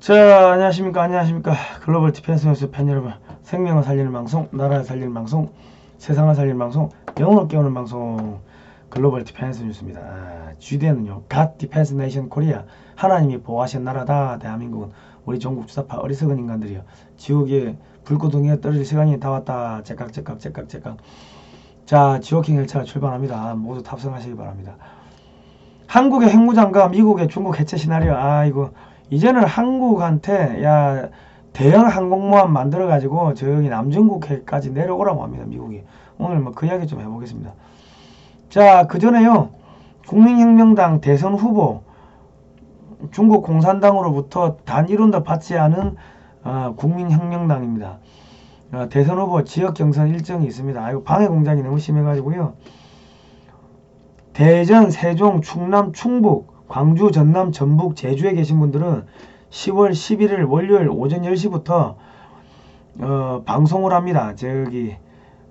자, 안녕하십니까. 글로벌 디펜스 뉴스 팬 여러분. 생명을 살리는 방송, 나라를 살리는 방송, 세상을 살리는 방송, 영혼을 깨우는 방송, 글로벌 디펜스 뉴스입니다. GDN은요, God Defense Nation Korea. 하나님이 보호하신 나라다. 대한민국은 우리 종국 주사파 어리석은 인간들이요. 지옥에 불구덩이에 떨어질 시간이 다 왔다. 째깍. 자, 지옥행 열차가 출발합니다. 모두 탑승하시기 바랍니다. 한국의 핵무장과 미국의 중국 해체 시나리오. 이거 이제는 한국한테 야 대형 항공모함 만들어 가지고 저기 남중국해까지 내려오라고 합니다. 미국이. 오늘 뭐 그 이야기 좀 해보겠습니다. 자, 그 전에요, 국민혁명당 대선 후보, 중국 공산당으로부터 단 1원도 받지 않은 국민혁명당입니다. 대선 후보 지역 경선 일정이 있습니다. 이거 방해 공작이 너무 심해가지고요. 대전, 세종, 충남, 충북, 광주, 전남, 전북, 제주에 계신 분들은 10월 11일 월요일 오전 10시부터 방송을 합니다. 저기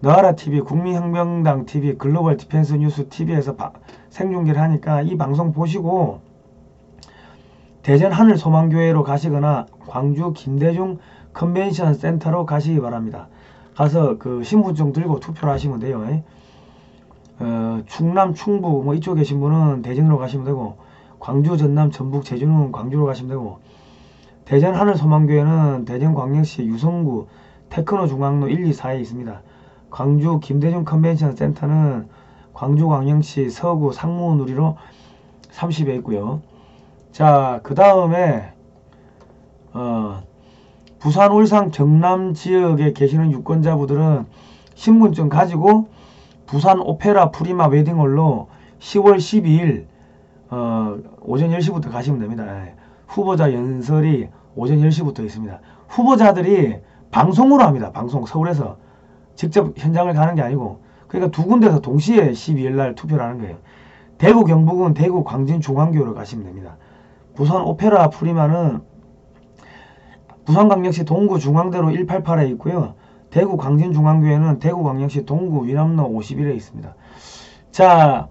너하라TV, 국민혁명당TV, 글로벌 디펜스 뉴스 TV에서 생중계를 하니까 이 방송 보시고 대전 하늘소망교회로 가시거나 광주 김대중 컨벤션 센터로 가시기 바랍니다. 가서 그 신분증 들고 투표를 하시면 돼요. 충남, 충북 뭐 이쪽에 계신 분은 대전으로 가시면 되고, 광주, 전남, 전북, 제주는 광주로 가시면 되고, 대전 하늘소망교회는 대전광역시 유성구 테크노 중앙로 1, 2, 4에 있습니다. 광주 김대중 컨벤션 센터는 광주광역시 서구 상무누리로 30에 있고요. 자, 그 다음에 부산, 울산, 경남 지역에 계시는 유권자분들은 신분증 가지고 부산 오페라 프리마 웨딩홀로 10월 12일 오전 10시부터 가시면 됩니다. 후보자 연설이 오전 10시부터 있습니다. 후보자들이 방송으로 합니다. 방송, 서울에서 직접 현장을 가는 게 아니고, 그러니까 두 군데서 동시에 12일 날 투표를 하는 거예요. 대구 경북은 대구 광진중앙교회로 가시면 됩니다. 부산 오페라 프리마는 부산광역시 동구 중앙대로 188에 있고요. 대구 광진중앙교회는 대구광역시 동구 위남로 51에 있습니다. 자,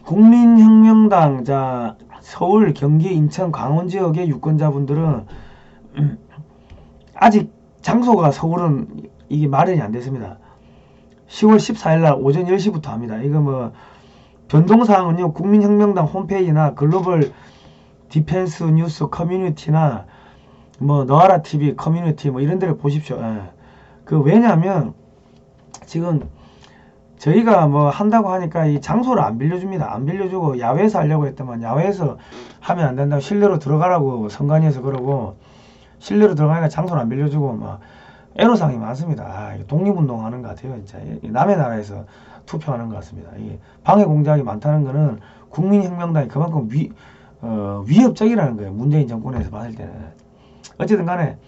국민혁명당, 자, 서울, 경기, 인천, 강원 지역의 유권자분들은 아직 장소가 서울은 이게 마련이 안 됐습니다. 10월 14일 날 오전 10시부터 합니다. 이거 뭐 변동사항은요, 국민혁명당 홈페이지나 글로벌 디펜스 뉴스 커뮤니티나 뭐 너하라TV 커뮤니티 뭐 이런 데를 보십시오. 왜냐하면 지금 저희가 뭐 한다고 하니까 이 장소를 안 빌려줍니다. 안 빌려주고 야외에서 하려고 했더만 야외에서 하면 안 된다고 실내로 들어가라고 선관위에서 그러고, 실내로 들어가니까 장소를 안 빌려주고 막 애로사항이 많습니다. 독립운동 하는 것 같아요. 진짜 남의 나라에서 투표하는 것 같습니다. 이 방해 공작이 많다는 거는 국민혁명당이 그만큼 위협적이라는 거예요. 문재인 정권에서 봤을 때는. 어쨌든 간에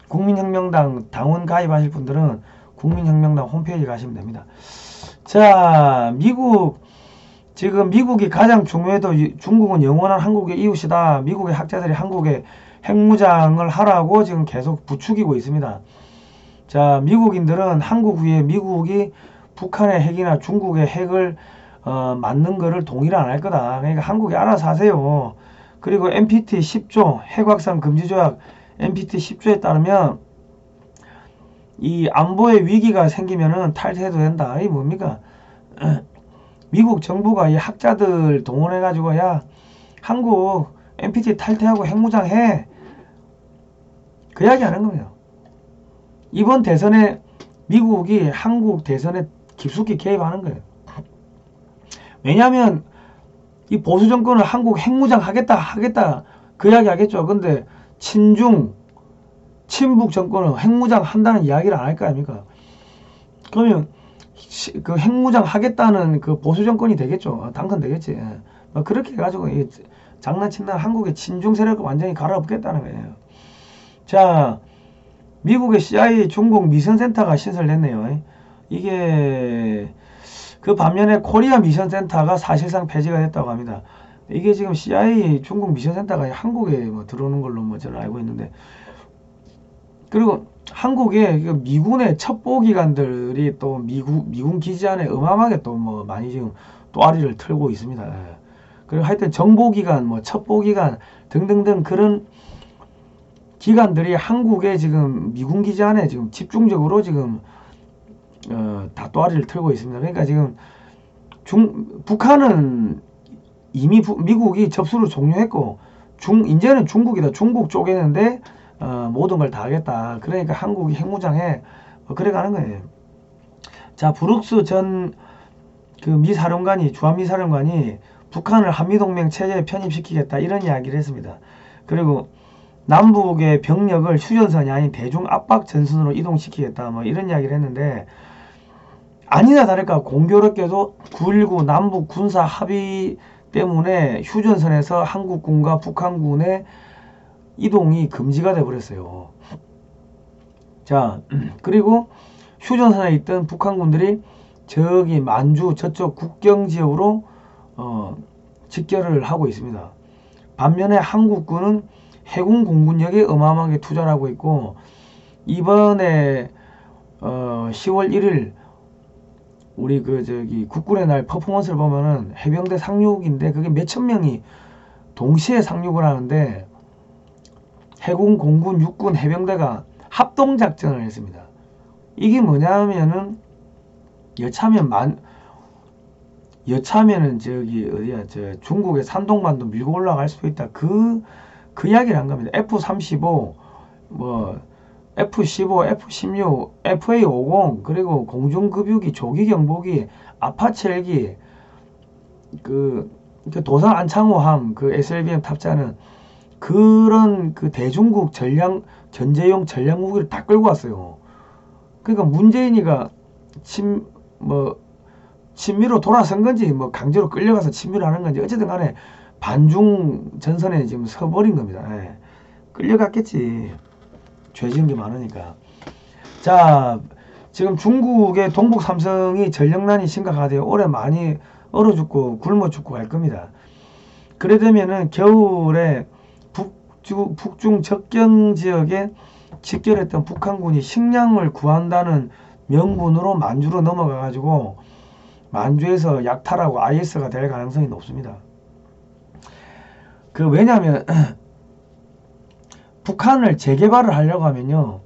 국민혁명당 당원 가입하실 분들은 국민혁명당 홈페이지 가시면 됩니다. 자, 지금 미국이 가장 중요해도 중국은 영원한 한국의 이웃이다. 미국의 학자들이 한국에 핵무장을 하라고 지금 계속 부추기고 있습니다. 자, 미국인들은 한국 위에 미국이 북한의 핵이나 중국의 핵을 맞는 거를 동의를 안 할 거다. 그러니까 한국이 알아서 하세요. 그리고 NPT 10조 핵확산 금지조약 NPT 10조에 따르면 이 안보의 위기가 생기면은 탈퇴해도 된다. 이게 뭡니까? 미국 정부가 이 학자들 동원해가지고 야, 한국 NPT 탈퇴하고 핵무장해. 그 이야기 하는 거예요. 이번 대선에 미국이 한국 대선에 깊숙이 개입하는 거예요. 왜냐하면 이 보수 정권은 한국 핵무장 하겠다 그 이야기 하겠죠. 근데 친북 정권은 핵무장 한다는 이야기를 안 할 거 아닙니까? 그러면 그 핵무장 하겠다는 그 보수 정권이 되겠죠. 당선되겠지. 그렇게 해가지고 장난친다 한국의 친중 세력을 완전히 갈아엎겠다는 거예요. 자, 미국의 CIA 중국 미션센터가 신설됐네요. 이게 그 반면에 코리아 미션센터가 사실상 폐지가 됐다고 합니다. 이게 지금 CIA 중국 미션센터가 한국에 뭐 들어오는 걸로 뭐 저는 알고 있는데, 그리고 한국의 미군의 첩보기관들이 또 미군 기지 안에 어마어마하게 또 뭐 많이 지금 또아리를 틀고 있습니다. 그리고 하여튼 정보기관, 뭐 첩보기관 등등등 그런 기관들이 한국에 지금 미군 기지 안에 지금 집중적으로 지금 닭도아리를 틀고 있습니다. 그러니까 지금 북한은 이미 미국이 접수를 종료했고 이제는 중국이다. 중국 쪼개는데 모든 걸 다 하겠다. 그러니까 한국이 핵무장해 그래가는 거예요. 자, 브룩스 전 그 미사령관이 주한미사령관이 북한을 한미동맹 체제에 편입시키겠다 이런 이야기를 했습니다. 그리고 남북의 병력을 휴전선이 아닌 대중압박 전선으로 이동시키겠다 뭐 이런 이야기를 했는데, 아니나 다를까 공교롭게도 9.19 남북 군사 합의 때문에 휴전선에서 한국군과 북한군의 이동이 금지가 돼 버렸어요. 자, 그리고 휴전선에 있던 북한군들이 저기 만주 저쪽 국경지역으로 직결을 하고 있습니다. 반면에 한국군은 해군 공군력에 어마어마하게 투자를 하고 있고, 이번에 10월 1일 우리 국군의 날 퍼포먼스를 보면은 해병대 상륙인데 그게 몇천 명이 동시에 상륙을 하는데 해군, 공군, 육군, 해병대가 합동작전을 했습니다. 이게 뭐냐면은 여차하면은 중국의 산동반도 밀고 올라갈 수도 있다. 그 이야기를 한 겁니다. F-35, 뭐 F-15, F-16, FA-50, 그리고 공중급유기, 조기경보기, 아파치 헬기, 그 도산 안창호함, 그 SLBM 탑재하는 그런 대중국 전제용 전략 무기를 다 끌고 왔어요. 그러니까 문재인이가 친미로 돌아선 건지 뭐 강제로 끌려가서 친미를 하는 건지 어쨌든 간에 반중 전선에 지금 서버린 겁니다. 예. 끌려갔겠지. 죄 지은 게 많으니까. 자, 지금 중국의 동북 삼성이 전력난이 심각하대요. 올해 많이 얼어 죽고 굶어 죽고 갈 겁니다. 그래 되면은 겨울에 북중 접경 지역에 집결했던 북한군이 식량을 구한다는 명분으로 만주로 넘어가 가지고 만주에서 약탈하고 IS가 될 가능성이 높습니다. 왜냐하면 북한을 재개발을 하려고 하면요,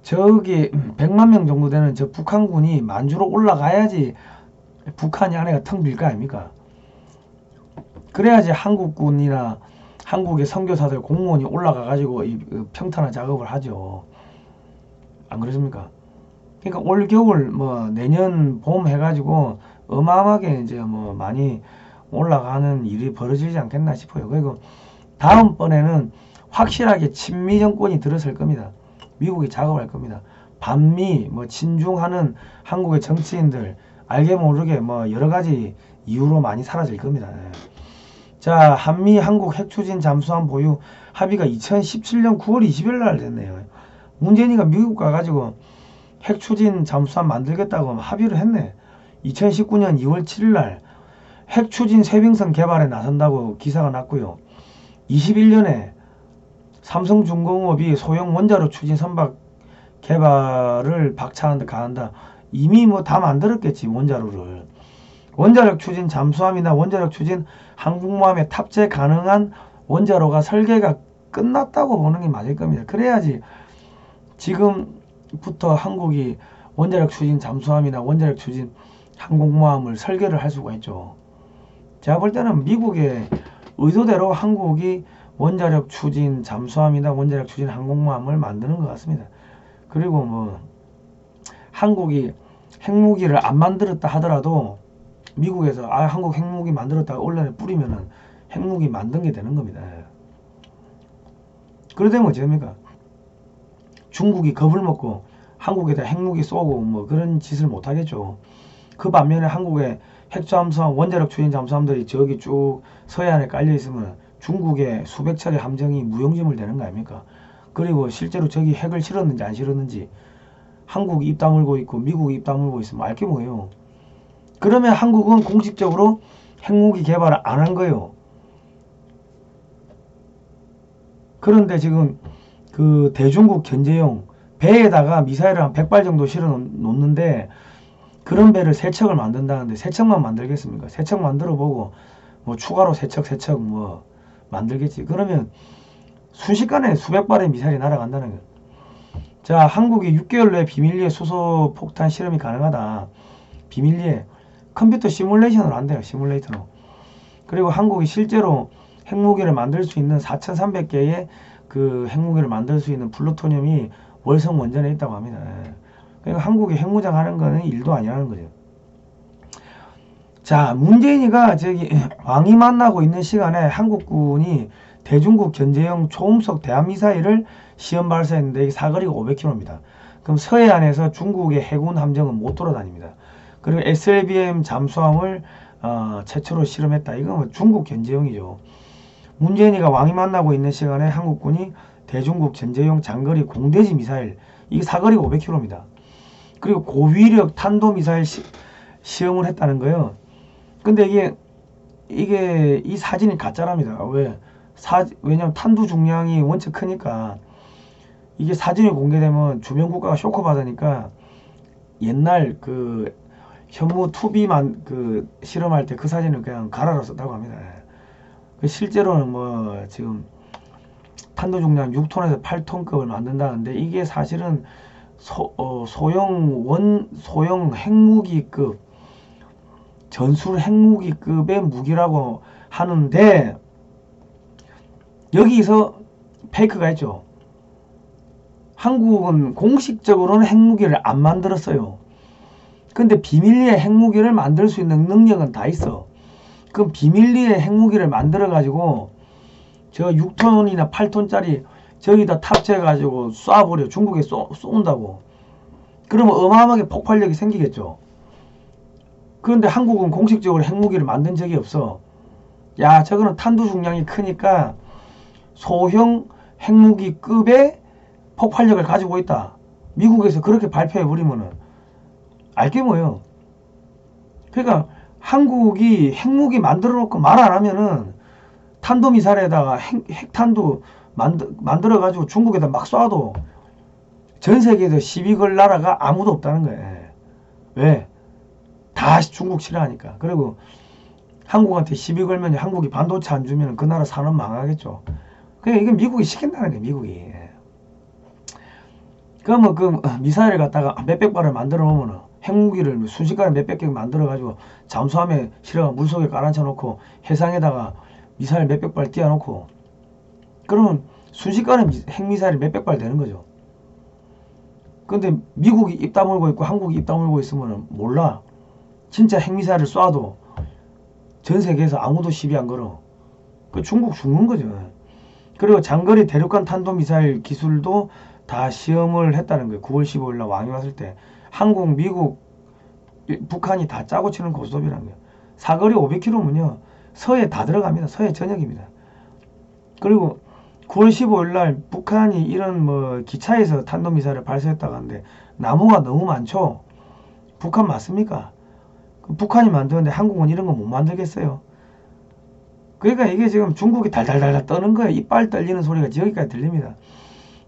저기 100만 명 정도 되는 저 북한군이 만주로 올라가야지 북한이 안에가 텅 빌 거 아닙니까? 그래야지 한국군이나 한국의 선교사들 공무원이 올라가 가지고 이 평탄화 작업을 하죠. 안 그렇습니까? 그러니까 올 겨울 뭐 내년 봄 해가지고 어마어마하게 이제 뭐 많이 올라가는 일이 벌어지지 않겠나 싶어요. 그리고 다음번에는 확실하게 친미 정권이 들어설 겁니다. 미국이 작업할 겁니다. 반미 뭐 친중하는 한국의 정치인들 알게 모르게 뭐 여러 가지 이유로 많이 사라질 겁니다. 자, 한미 한국 핵추진 잠수함 보유 합의가 2017년 9월 20일 날 됐네요. 문재인이가 미국 가가지고 핵추진 잠수함 만들겠다고 합의를 했네. 2019년 2월 7일 날 핵추진 쇄빙선 개발에 나선다고 기사가 났고요. 21년에 삼성중공업이 소형 원자로 추진 선박 개발을 박차한다 가한다. 이미 뭐 다 만들었겠지. 원자로를. 원자력 추진 잠수함이나 원자력 추진 항공모함에 탑재 가능한 원자로가 설계가 끝났다고 보는 게 맞을 겁니다. 그래야지 지금부터 한국이 원자력 추진 잠수함이나 원자력 추진 항공모함을 설계를 할 수가 있죠. 제가 볼 때는 미국의 의도대로 한국이 원자력 추진 잠수함이나 원자력 추진 항공모함을 만드는 것 같습니다. 그리고 뭐 한국이 핵무기를 안 만들었다 하더라도 미국에서 한국 핵무기 만들었다가 언론에 뿌리면은 핵무기 만든 게 되는 겁니다. 그러되면 어쩌합니까? 중국이 겁을 먹고 한국에다 핵무기 쏘고 뭐 그런 짓을 못 하겠죠. 그 반면에 한국의 핵잠수함, 원자력 추진 잠수함들이 저기 쭉 서해안에 깔려 있으면 중국의 수백 차례 함정이 무용지물 되는 거 아닙니까? 그리고 실제로 저기 핵을 실었는지 안 실었는지 한국이 입 다물고 있고 미국이 입 다물고 있으면 알게 뭐예요. 그러면 한국은 공식적으로 핵무기 개발을 안 한 거예요. 그런데 지금 그 대중국 견제용 배에다가 미사일을 한 100발 정도 실어 놓는데 그런 배를 3척을 만든다는데 3척만 만들겠습니까? 3척 만들어 보고 뭐 추가로 3척 뭐 만들겠지. 그러면 순식간에 수백 발의 미사일이 날아간다는 거예요. 자, 한국이 6개월 내에 비밀리에 수소 폭탄 실험이 가능하다. 비밀리에 컴퓨터 시뮬레이션으로 안 돼요. 시뮬레이터로. 그리고 한국이 실제로 핵무기를 만들 수 있는 4,300개의 그 핵무기를 만들 수 있는 플루토늄이 월성 원전에 있다고 합니다. 그러니까 한국이 핵무장 하는 거는 일도 아니라는 거죠. 자, 문재인이가 저기 왕이 만나고 있는 시간에 한국군이 대중국 견제용 초음속 대한미사일을 시험 발사했는데 이게 사거리가 500km입니다. 그럼 서해안에서 중국의 해군 함정은 못 돌아다닙니다. 그리고 SLBM 잠수함을 최초로 실험했다. 이건 뭐 중국 견제용이죠. 문재인이가 왕이 만나고 있는 시간에 한국군이 대중국 견제용 장거리 공대지 미사일, 이게 사거리가 500km입니다. 그리고 고위력 탄도미사일 시험을 했다는 거예요. 근데 이게 이 사진이 가짜랍니다. 왜냐면 탄두 중량이 원체 크니까 이게 사진이 공개되면 주변 국가가 쇼크 받으니까 옛날 그 현무 투비만 그 실험할 때 그 사진을 그냥 갈아서 썼다고 합니다. 실제로는 뭐 지금 탄도 중량 6톤에서 8톤급을 만든다는데 이게 사실은 소형 핵무기급, 전술 핵무기급의 무기라고 하는데 여기서 페이크가 있죠. 한국은 공식적으로는 핵무기를 안 만들었어요. 근데 비밀리에 핵무기를 만들 수 있는 능력은 다 있어. 그럼 비밀리에 핵무기를 만들어 가지고 저 6톤이나 8톤짜리 저기다 탑재해 가지고 쏴버려. 중국에 쏜다고. 그러면 어마어마하게 폭발력이 생기겠죠. 그런데 한국은 공식적으로 핵무기를 만든 적이 없어. 야, 저거는 탄두 중량이 크니까 소형 핵무기급의 폭발력을 가지고 있다. 미국에서 그렇게 발표해 버리면은 알게 뭐예요. 그러니까 한국이 핵무기 만들어 놓고 말 안 하면은 탄도미사일에다가 핵탄두 만들어 가지고 중국에다 막 쏴도 전 세계에서 시비 걸 나라가 아무도 없다는 거예요. 왜? 다 중국 싫어하니까. 그리고 한국한테 시비 걸면 한국이 반도체 안 주면 그 나라 산업 망하겠죠. 그러니까 이건 미국이 시킨다는 거예요. 미국이. 그러면 그 미사일을 갖다가 몇백 발을 만들어 놓으면 핵무기를 순식간에 몇백 개 만들어 가지고 잠수함에 실어가 물속에 깔아앉혀 놓고 해상에다가 미사일 몇백 발 띄워 놓고 그러면 순식간에 핵미사일이 몇백 발 되는 거죠. 근데 미국이 입 다물고 있고 한국이 입 다물고 있으면 몰라. 진짜 핵미사일을 쏴도 전 세계에서 아무도 시비 안 걸어. 그 중국 죽는 거죠. 그리고 장거리 대륙간 탄도미사일 기술도 다 시험을 했다는 거예요. 9월 15일 날 왕이 왔을 때 한국, 미국, 북한이 다 짜고 치는 고스톱이라는 거예요. 사거리 500km면요 서해 다 들어갑니다. 서해 전역입니다. 그리고 9월 15일 날 북한이 이런 뭐 기차에서 탄도미사일을 발사했다고 하는데 나무가 너무 많죠. 북한 맞습니까? 북한이 만드는데 한국은 이런 거 못 만들겠어요. 그러니까 이게 지금 중국이 달달달 떠는 거예요. 이빨 떨리는 소리가 여기까지 들립니다.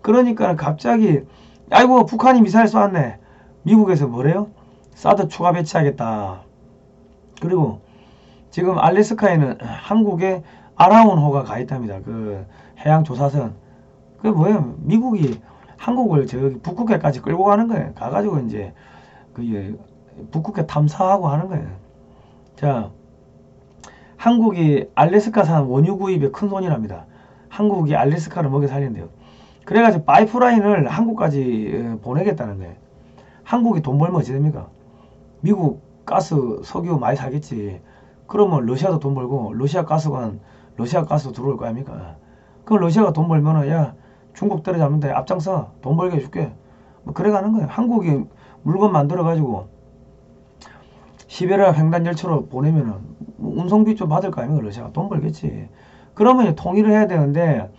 그러니까 갑자기 아이고 북한이 미사일 쏘았네. 미국에서 뭐래요? 사드 추가 배치하겠다. 그리고 지금 알래스카에는 한국의 아라운호가 가 있답니다. 그 해양 조사선. 그 뭐예요? 미국이 한국을 저기 북극해까지 끌고 가는 거예요. 가가지고 이제 그 북극해 탐사하고 하는 거예요. 자, 한국이 알래스카산 원유 구입에 큰 손이랍니다. 한국이 알래스카를 먹여 살린대요. 그래가지고 파이프라인을 한국까지 보내겠다는 거예요. 한국이 돈 벌면 어찌 됩니까? 미국 가스, 석유 많이 사겠지. 그러면 러시아도 돈 벌고 러시아 가스관, 러시아 가스 들어올 거 아닙니까? 그럼 러시아가 돈 벌면은 야 중국 때려잡는데 앞장서 돈 벌게 해줄게. 뭐 그래가는 거예요. 한국이 물건 만들어가지고 시베리아 횡단 열차로 보내면은 운송비 좀 받을 거 아닙니까? 러시아가 돈 벌겠지. 그러면 통일을 해야 되는데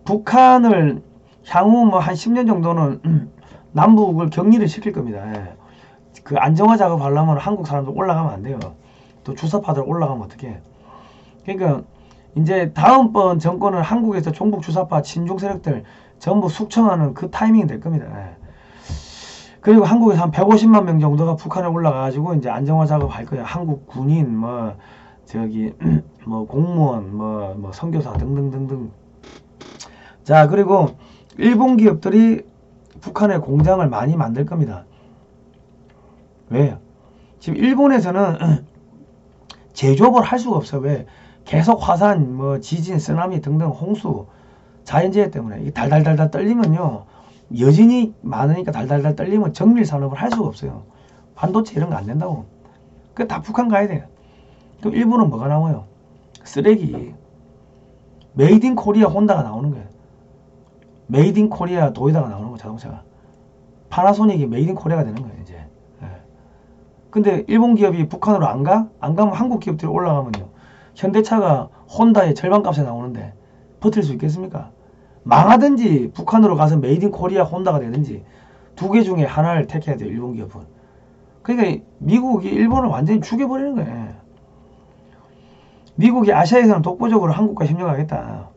북한을 향후 뭐 한 10년 정도는 남북을 격리를 시킬 겁니다. 그 안정화 작업 하려면 한국 사람들 올라가면 안 돼요. 또 주사파들 올라가면 어떡해. 그러니까 이제 다음번 정권은 한국에서 종북 주사파 친중 세력들 전부 숙청하는 그 타이밍이 될 겁니다. 그리고 한국에서 한 150만 명 정도가 북한에 올라가가지고 이제 안정화 작업 할 거예요. 한국 군인, 뭐 저기 뭐 공무원, 뭐 선교사 등등등등 자, 그리고 일본 기업들이 북한에 공장을 많이 만들 겁니다. 왜? 지금 일본에서는 제조업을 할 수가 없어. 왜? 계속 화산, 뭐 지진, 쓰나미 등등 홍수, 자연재해 때문에 이게 달달달달 떨리면요, 여진이 많으니까 달달달 떨리면 정밀 산업을 할 수가 없어요. 반도체 이런 거 안 된다고. 그 다 북한 가야 돼요. 그럼 일본은 뭐가 나와요? 쓰레기. 메이드 인 코리아 혼다가 나오는 거예요. 메이드 인 코리아 도요타가 나오는 거, 자동차가. 파나소닉이 메이드 인 코리아가 되는 거예요, 이제. 예. 근데 일본 기업이 북한으로 안 가? 안 가면 한국 기업들이 올라가면요, 현대차가 혼다의 절반 값에 나오는데 버틸 수 있겠습니까? 망하든지 북한으로 가서 메이드 인 코리아 혼다가 되든지 두 개 중에 하나를 택해야 돼요, 일본 기업은. 그러니까 미국이 일본을 완전히 죽여버리는 거예요. 미국이 아시아에서는 독보적으로 한국과 협력하겠다.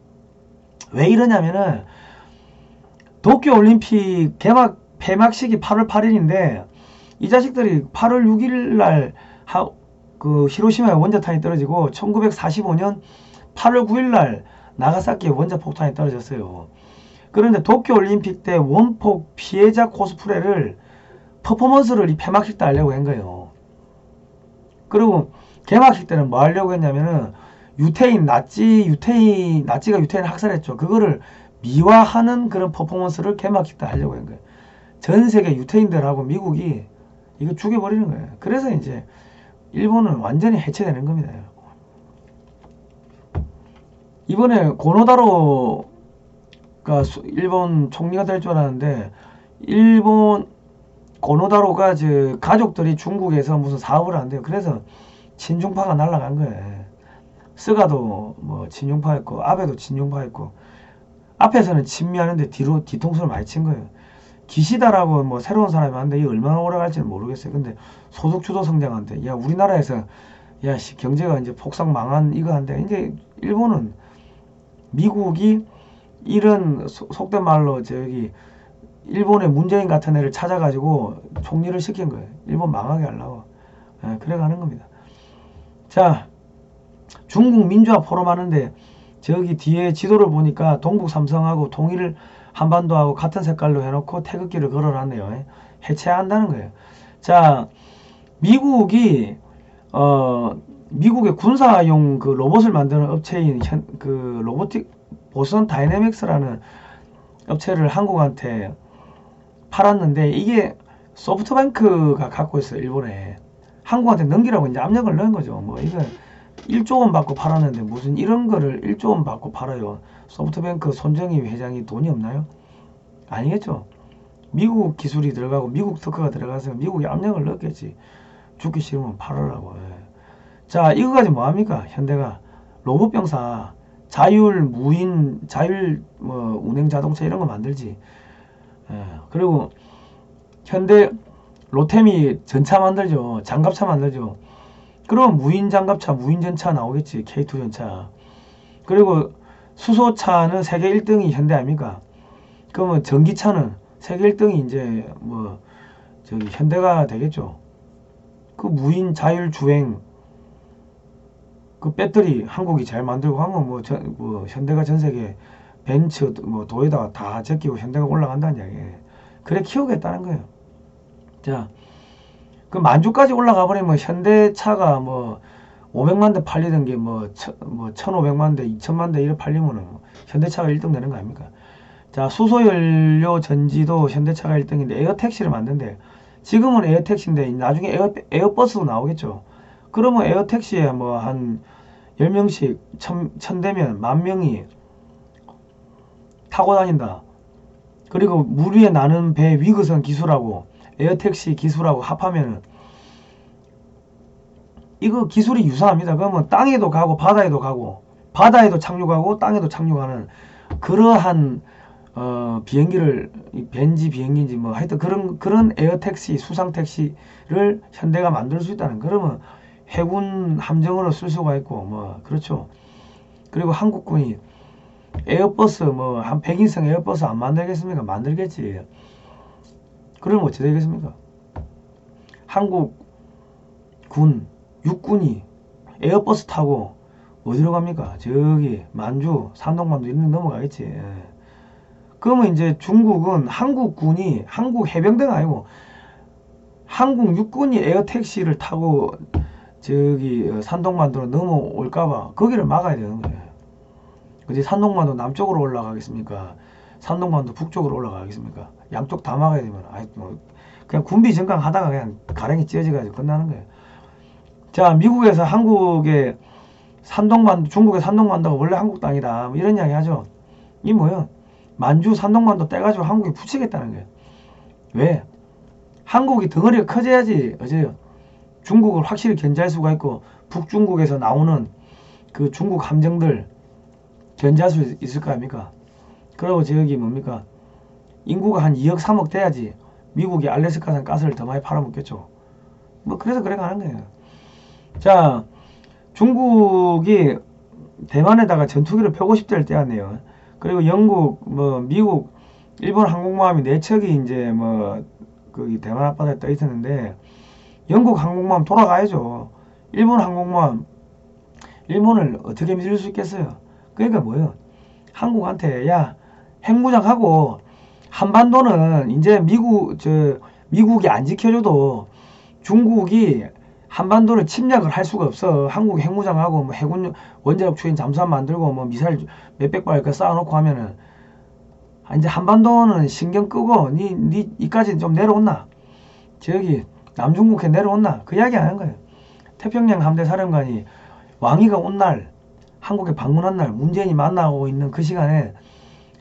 왜 이러냐면은 도쿄올림픽 폐막식이 8월 8일인데 이 자식들이 8월 6일 날 그 히로시마에 원자탄이 떨어지고 1945년 8월 9일 날 나가사키에 원자폭탄이 떨어졌어요. 그런데 도쿄올림픽 때 원폭 피해자 코스프레를 퍼포먼스를 이 폐막식 때 하려고 한 거예요. 그리고 개막식 때는 뭐 하려고 했냐면은 나치가 유태인 학살했죠. 그거를 미화하는 그런 퍼포먼스를 개막식 때 하려고 한 거예요. 전 세계 유태인들하고 미국이 이거 죽여버리는 거예요. 그래서 이제 일본은 완전히 해체되는 겁니다. 이번에 고노다로가 일본 총리가 될 줄 알았는데, 일본 고노다로가 가족들이 중국에서 무슨 사업을 한대요. 그래서 친중파가 날아간 거예요. 스가도 뭐 친중파였고 아베도 친중파였고, 앞에서는 친미하는데 뒤통수를 많이 친 거예요. 기시다라고 뭐 새로운 사람이 왔는데 이 얼마나 오래 갈지는 모르겠어요. 근데 소득주도 성장한데, 야 우리나라에서 야 경제가 이제 폭삭 망한 이거 한데, 이제 일본은 미국이 이런 속된 말로 일본의 문재인 같은 애를 찾아가지고 총리를 시킨 거예요. 일본 망하게 하려고. 그래 가는 겁니다. 자, 중국 민주화 포럼 하는데 저기 뒤에 지도를 보니까 동북 삼성하고 통일 한반도하고 같은 색깔로 해놓고 태극기를 걸어놨네요. 해체한다는 거예요. 자, 미국이 미국의 군사용 그 로봇을 만드는 업체인 그 로보틱 보선 다이내믹스라는 업체를 한국한테 팔았는데, 이게 소프트뱅크가 갖고 있어요, 일본에. 한국한테 넘기라고 이제 압력을 넣은 거죠. 뭐 이거 1조 원 받고 팔았는데 무슨 이런 거를 1조 원 받고 팔아요. 소프트뱅크 손정희 회장이 돈이 없나요? 아니겠죠. 미국 기술이 들어가고 미국 특허가 들어가서 미국이 압력을 넣었겠지. 죽기 싫으면 팔으라고. 자, 이거 가지고 뭐합니까? 현대가 로봇병사, 자율 무인, 자율 뭐 운행 자동차 이런 거 만들지. 그리고 현대 로템이 전차 만들죠. 장갑차 만들죠. 그럼 무인 장갑차, 무인 전차 나오겠지. K2 전차. 그리고 수소차는 세계 1등이 현대 아닙니까? 그러면 전기차는 세계 1등이 이제 뭐 현대가 되겠죠. 그 무인 자율 주행, 그 배터리 한국이 잘 만들고 하면 뭐 현대가 전 세계 벤츠 뭐 도요타 다 제끼고 현대가 올라간다는 이야기예요. 그래 키우겠다는 거예요. 자, 그 만주까지 올라가 버리면 현대차가 뭐 500만 대 팔리던 게 뭐 1500만 대, 2000만 대 이렇게 팔리면은 현대차가 1등 되는 거 아닙니까? 자, 수소연료 전지도 현대차가 1등인데 에어택시를 만든대. 지금은 에어택시인데 나중에 에어버스도 나오겠죠. 그러면 에어택시에 뭐 한 10명씩 1000대면 10,000명이 타고 다닌다. 그리고 물 위에 나는 배 위그선 기술하고 에어택시 기술하고 합하면은 이거 기술이 유사합니다. 그러면 땅에도 가고 바다에도 가고 바다에도 착륙하고 땅에도 착륙하는 그러한 비행기를 벤지 비행기인지 뭐 하여튼 그런 에어택시 수상택시를 현대가 만들 수 있다는. 그러면 해군 함정으로 쓸 수가 있고 뭐 그렇죠. 그리고 한국군이 에어버스 뭐 한 100인승 에어버스 안 만들겠습니까? 만들겠지. 그러면 어찌 되겠습니까? 한국군 육군이 에어버스 타고 어디로 갑니까? 저기 만주, 산동만주 이런 데 넘어가겠지. 그러면 이제 중국은 한국군이, 한국 해병대가 아니고 한국 육군이 에어택시를 타고 저기 산동반도로 넘어올까봐 거기를 막아야 되는 거예요. 그지? 산동반도 남쪽으로 올라가겠습니까? 산동반도 북쪽으로 올라가겠습니까? 양쪽 다 막아야 되면 뭐 그냥 군비 정강 하다가 그냥 가랭이 찢어져가지고 끝나는 거예요. 자, 미국에서 한국의 산동반도, 중국의 산동반도가 원래 한국 땅이다, 뭐 이런 이야기 하죠. 이 뭐예요? 만주 산동반도 떼가지고 한국에 붙이겠다는 거예요. 왜? 한국이 덩어리가 커져야지 어제요 중국을 확실히 견제할 수가 있고 북중국에서 나오는 그 중국 함정들 견제할 수 있을 거 아닙니까? 그리고 저기 뭡니까? 인구가 한 2억 3억 돼야지 미국이 알래스카산 가스를 더 많이 팔아먹겠죠. 뭐 그래서 그래 가는 거예요. 자, 중국이 대만에다가 전투기를 펴고 싶을 때였네요. 그리고 영국, 뭐 미국, 일본 항공모함이 4척이 이제 뭐 거기 대만 앞바다에 떠 있었는데 영국 항공모함 돌아가야죠. 일본 항공모함, 일본을 어떻게 믿을 수 있겠어요? 그러니까 뭐예요? 한국한테 야 핵무장하고 한반도는 이제 미국이 안 지켜줘도 중국이 한반도를 침략을 할 수가 없어. 한국이 핵무장하고 뭐 해군 원자력 추진 잠수함 만들고 뭐 미사일 몇백 발 쌓아놓고 하면은 이제 한반도는 신경 끄고 이까지 좀 내려온나? 저기 남중국해 내려온나? 그 이야기 하는 거예요. 태평양 함대 사령관이 왕이가 온 날, 한국에 방문한 날, 문재인이 만나고 있는 그 시간에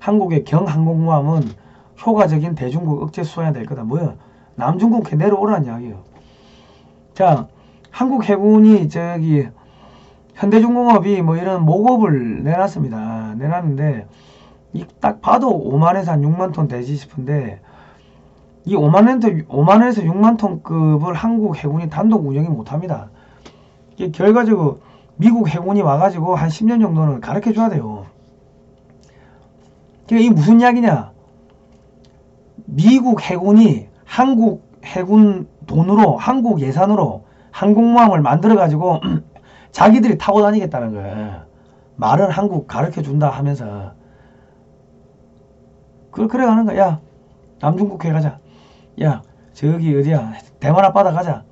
한국의 경항공모함은 효과적인 대중국 억제 수행이 될 거다. 뭐야? 남중국해 내려오라는 이야기예요. 자, 한국 해군이 저기 현대중공업이 뭐 이런 모급을 내놨습니다. 내놨는데 딱 봐도 5만에서 한 6만 톤 되지 싶은데 이 5만에서 6만 톤급을 한국 해군이 단독 운영이 못합니다. 이게 결과적으로 미국 해군이 와가지고 한 10년 정도는 가르쳐 줘야 돼요. 그러니까 이게 무슨 이야기냐? 미국 해군이 한국 해군 돈으로, 한국 예산으로 항공모함을 만들어가지고 자기들이 타고 다니겠다는 거예요. 말은 한국 가르쳐 준다 하면서. 그래 가는 거야. 야, 남중국해 가자. 야, 저기 어디야? 대만 앞바다 가자.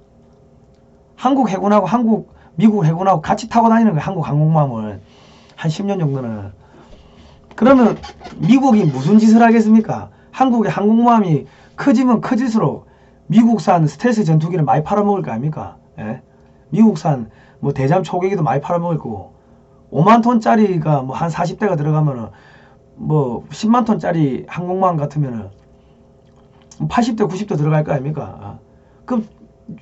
한국 해군하고 미국 해군하고 같이 타고 다니는 거야. 한국 항공모함을. 한 10년 정도는. 그러면 미국이 무슨 짓을 하겠습니까? 한국의 항공모함이 커지면 커질수록 미국산 스텔스 전투기를 많이 팔아먹을 거 아닙니까? 예? 미국산 뭐 대잠 초계기도 많이 팔아먹을 거고 5만 톤짜리가 뭐 한 40대가 들어가면은 뭐 10만 톤짜리 항공모함 같으면은 80대 90대 들어갈 거 아닙니까? 그럼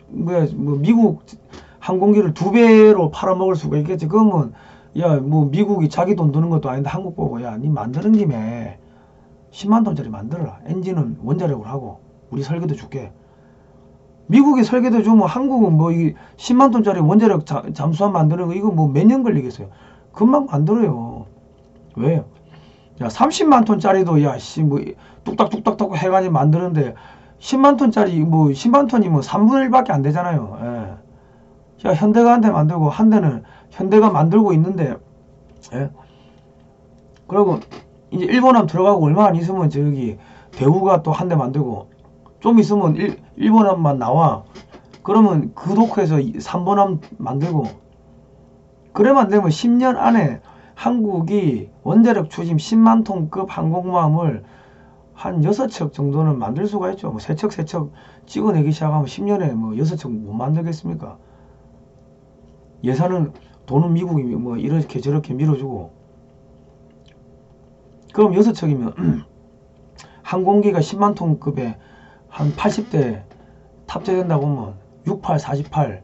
뭐 미국 항공기를 2배로 팔아먹을 수가 있겠지. 그러면 야 뭐 미국이 자기 돈 드는 것도 아닌데 한국 보고 야 니 만드는 김에 10만 톤짜리 만들어라. 엔진은 원자력으로 하고 우리 설계도 줄게. 미국이 설계도 주면 한국은 뭐 이 10만 톤짜리 원자력 잠수함 만드는 거 이거 뭐 몇 년 걸리겠어요. 금방 만들어요. 왜요? 야 30만 톤짜리도 야씨 뭐 뚝딱뚝딱 해가지고 만드는데 10만 톤짜리 뭐 10만 톤이 뭐 3분의 1밖에 안 되잖아요. 예. 야 현대가 한 대 만들고 한 대는 현대가 만들고 있는데 예. 그리고 이제 일본함 들어가고 얼마 안 있으면 저기 대우가 또 한 대 만들고 좀 있으면 일본함만 나와. 그러면 그 도크에서 3번함 만들고 그래만 되면 10년 안에 한국이 원자력 추진 10만 톤급 항공모함을 한 6척 정도는 만들 수가 있죠. 뭐 3척 찍어내기 시작하면 10년에 뭐 6척 못 만들겠습니까? 예산은 돈은 미국이 뭐 이렇게 저렇게 밀어주고 그럼 6척이면 항공기가 10만 톤급에 한 80대 탑재된다고 하면 68, 48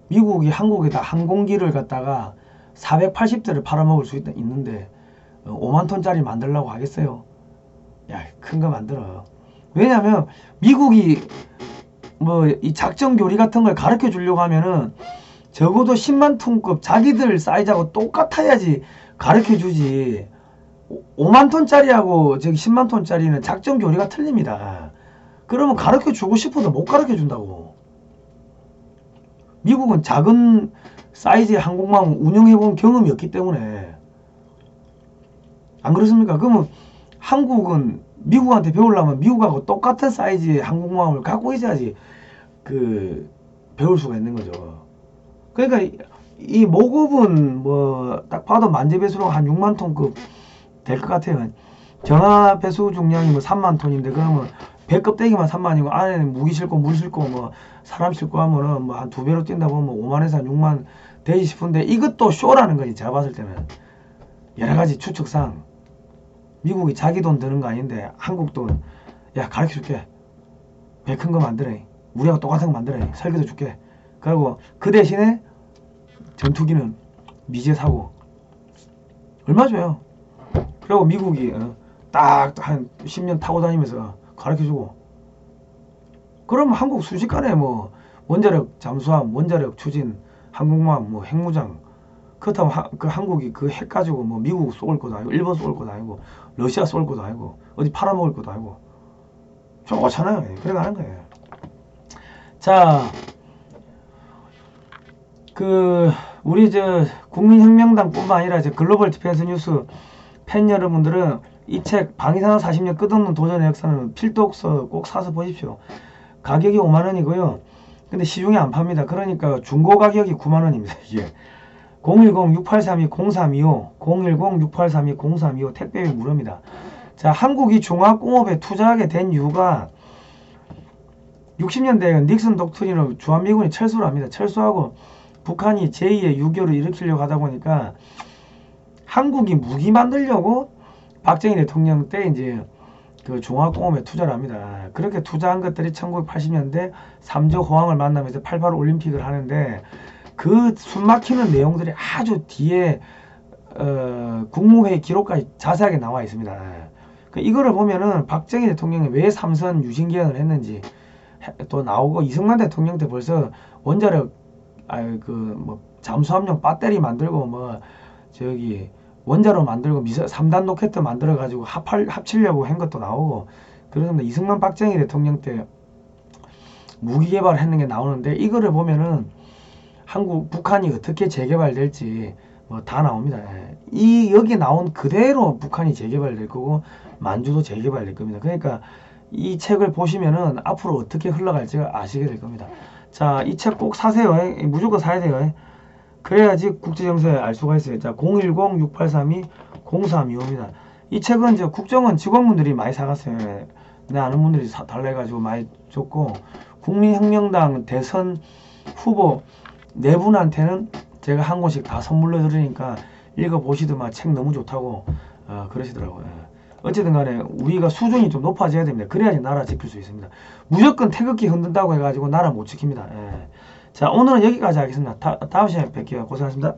미국이 한국에다 항공기를 갖다가 480대를 팔아먹을 수 있는데 5만 톤짜리 만들려고 하겠어요? 야, 큰 거 만들어. 왜냐면 미국이 뭐 이 작전 교리 같은 걸 가르쳐 주려고 하면은 적어도 10만 톤급 자기들 사이즈하고 똑같아야지 가르쳐 주지. 5만 톤짜리하고 저기 10만 톤짜리는 작전 교리가 틀립니다. 그러면 가르쳐 주고 싶어도 못 가르쳐 준다고. 미국은 작은 사이즈의 항공모함 운영해본 경험이 없기 때문에 안 그렇습니까? 그러면 한국은 미국한테 배우려면 미국하고 똑같은 사이즈의 항공모함을 갖고 있어야지 그 배울 수가 있는 거죠. 그러니까 이 모급은 뭐 딱 봐도 만재배수로 한 6만 톤급 될 것 같아요. 정화 배수 중량이 뭐 3만 톤인데 그러면 배 껍데기만 3만이고 안에는 무기 싣고 물 싣고 뭐 사람 싣고 하면은 뭐 한 2배로 뛴다 보면 5만에서 한 6만 되지 싶은데 이것도 쇼라는 거지. 제가 봤을 때는 여러 가지 추측상 미국이 자기 돈 드는 거 아닌데 한국 돈 야 가르쳐 줄게. 배 큰 거 만들어. 우리하고 똑같은 거 만들어. 설계도 줄게. 그리고 그 대신에 전투기는 미제 사고 얼마 줘요. 그리고 미국이 딱 한 10년 타고 다니면서 가르쳐주고 그러면 한국 순식간에 뭐 원자력 잠수함, 원자력 추진, 항공모함, 뭐 핵무장 그렇다면 그 한국이 그 핵 가지고 뭐 미국 쏠 것도 아니고 일본 쏠 것도 아니고 러시아 쏠 것도 아니고 어디 팔아먹을 것도 아니고 좋잖아요. 그래 가는 거예요. 자, 그 우리 저 국민혁명당뿐만 아니라 이제 글로벌 디펜스 뉴스 팬 여러분들은 이 책 방위산업 40년 끝없는 도전의 역사는 필독서 꼭 사서 보십시오. 가격이 5만원이고요. 근데 시중에 안 팝니다. 그러니까 중고 가격이 9만원입니다. 이게 010-6832-0325 010-6832-0325 택배비 무료입니다. 자, 한국이 종합공업에 투자하게 된 이유가 60년대 닉슨 독트린으로 주한미군이 철수를 합니다. 철수하고 북한이 제2의 6.25를 일으키려고 하다 보니까 한국이 무기 만들려고 박정희 대통령 때 이제 그 종합공업에 투자를 합니다. 그렇게 투자한 것들이 1980년대 3조 호황을 만나면서 88 올림픽을 하는데 그 숨막히는 내용들이 아주 뒤에 국무회의 기록까지 자세하게 나와 있습니다. 이거를 보면은 박정희 대통령이 왜 삼선 유신개헌을 했는지 또 나오고 이승만 대통령 때 벌써 원자력 뭐 잠수함용 배터리 만들고 뭐 저기 원자로 만들고 3단 로켓 만들어 가지고 합치려고 한 것도 나오고 그러는데 이승만 박정희 대통령 때 무기 개발을 했는 게 나오는데 이거를 보면은 북한이 어떻게 재개발될지 뭐 다 나옵니다. 여기 나온 그대로 북한이 재개발될 거고 만주도 재개발될 겁니다. 그러니까 이 책을 보시면은 앞으로 어떻게 흘러갈지 아시게 될 겁니다. 자, 이 책 꼭 사세요. 무조건 사야 돼요. 그래야지 국제정세에 알 수가 있어요. 자, 010-6832-0325입니다. 이 책은 이제 국정원 직원분들이 많이 사갔어요. 내 아는 분들이 달라 해가지고 많이 줬고, 국민혁명당 대선 후보 네 분한테는 제가 한 권씩 다 선물로 드리니까 읽어보시더만 책 너무 좋다고 그러시더라고요. 어쨌든 간에 우리가 수준이 좀 높아져야 됩니다. 그래야지 나라 지킬 수 있습니다. 무조건 태극기 흔든다고 해가지고 나라 못 지킵니다. 자, 오늘은 여기까지 하겠습니다. 다음 시간에 뵐게요. 고생하셨습니다.